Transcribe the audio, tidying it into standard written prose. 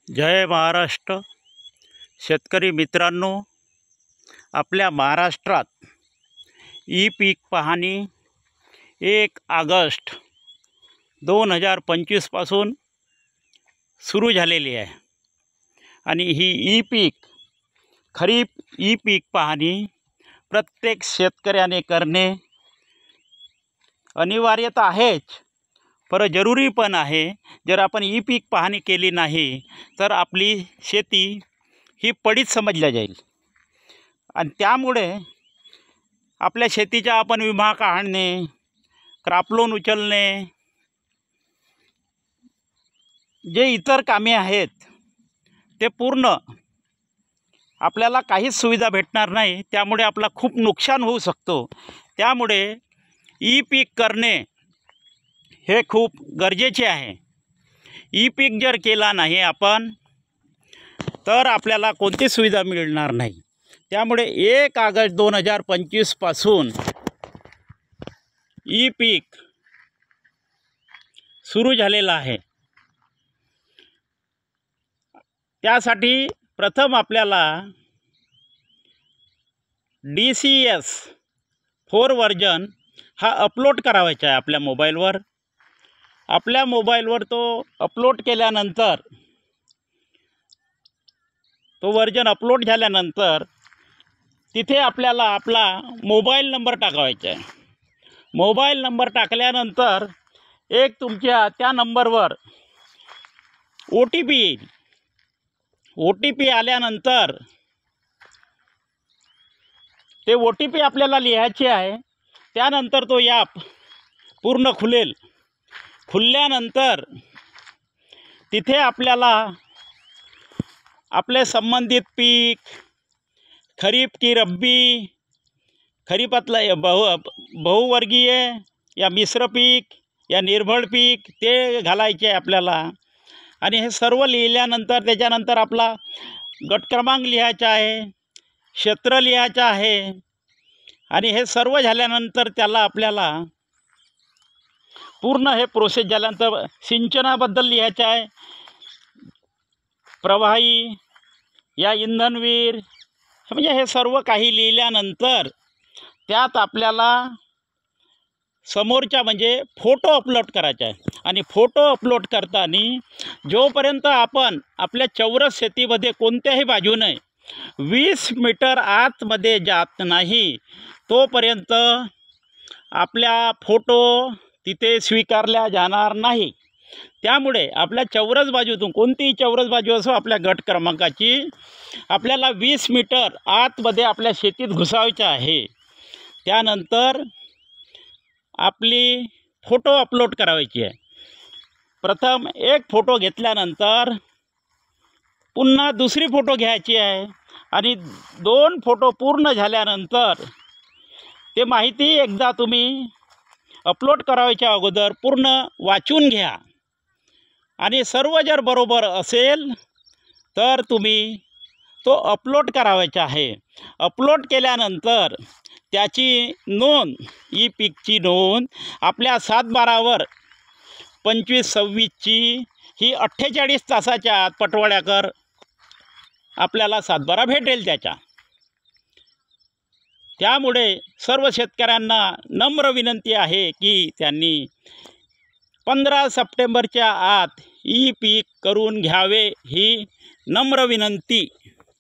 जय महाराष्ट्र। शेतकरी मित्रांनो, आपल्या महाराष्ट्रात ई पीक पाहणी 1 ऑगस्ट 2025 पासून सुरू झालेली आहे आणि ही खरीप ई पीक पाहणी प्रत्येक शेतकऱ्याने करणे अनिवार्यता आहेच, पर जरूरी पण आहे। जर आपण ई पीक पाहणी केली नाही तर आपली शेती ही पडीत समजल्या जाईल आणि त्यामुळे आपल्या शेतीचा आपण विमा काढणे, क्रॉप लोन उचलणे, जे इतर कामे आहेत ते पूर्ण आपल्याला काहीच सुविधा भेटणार नाही। त्यामुळे आपला खूप नुकसान होऊ शकतो। त्यामुळे ई पीक करणे हे खूप गरजेचे आहे। ई पीक जर केला नाही आपण तर आपल्याला कोणती सुविधा मिळणार नाही। त्यामुळे 1 ऑगस्ट 2025 पासून ई पीक सुरू झालेला आहे। त्यासाठी प्रथम आपल्याला DCS 4 वर्जन हा अपलोड करावायचा आहे आपल्या मोबाईलवर। आपल्या मोबाईलवर तो अपलोड केल्यानंतर, तो वर्जन अपलोड झाल्यानंतर तिथे आपल्याला आपला मोबाईल नंबर टाकायचा आहे। मोबाईल नंबर टाकल्यानंतर एक तुमच्या त्या नंबरवर OTP येईल। OTP आल्यानंतर ते OTP आपल्याला लिहायचे आहे। त्यानंतर तो ॲप पूर्ण खुलेल। खुलल्यानंतर तिथे आपल्याला आपले संबंधित पीक, खरीप की रब्बी, खरीपातला बहुवर्गीय या मिश्र पीक या निर्भळ पीक ते घालायचे आहे आपल्याला। आणि हे सर्व लिहिल्यानंतर त्याच्यानंतर आपला गट क्रमांक लिहायचा आहे, क्षेत्र लिहायचं आहे आणि हे सर्व झाल्यानंतर त्याला आपल्याला पूर्ण हे प्रोसेस झाल्यानंतर सिंचनाबद्दल लिहायचं आहे, प्रवाही या इंधनवीर, म्हणजे हे सर्व काही लिहिल्यानंतर त्यात आपल्याला समोरच्या म्हणजे फोटो अपलोड करायचा आहे। आणि फोटो अपलोड करताना जोपर्यंत आपण आपल्या चौरस शेतीमध्ये कोणत्याही बाजूने 20 मीटर आतमध्ये जात नाही तोपर्यंत आपल्या फोटो तिथे स्वीकारल्या जाणार नाही। त्यामुळे आपल्या चौरस बाजूतून कोणतीही चौरस बाजू असो आपल्या गट क्रमांकाची आपल्याला 20 मीटर आतमध्ये आपल्या शेतीत घुसावायचं आहे। त्यानंतर आपली फोटो अपलोड करायची आहे। प्रथम एक फोटो घेतल्यानंतर पुन्हा दुसरी फोटो घ्यायची आहे आणि 2 फोटो पूर्ण झाल्यानंतर ते माहिती एकदा तुम्ही अपलोड करायच्या अगोदर पूर्ण वाचून घ्या आणि सर्व जर बरोबर असेल तर तुम्ही तो अपलोड करायचा आहे। अपलोड केल्यानंतर त्याची नोंद, ई पीकची नोंद आपल्या 7/12 25-26ची ही 48 तासाच्या आत पटवाड्याकर आपल्याला 7/12 भेटेल त्याच्या। त्यामुळे सर्व शेतकऱ्यांना नम्र विनंती आहे की त्यांनी 15 सप्टेंबरच्या आत ई पीक करून घ्यावे, ही नम्र विनंती।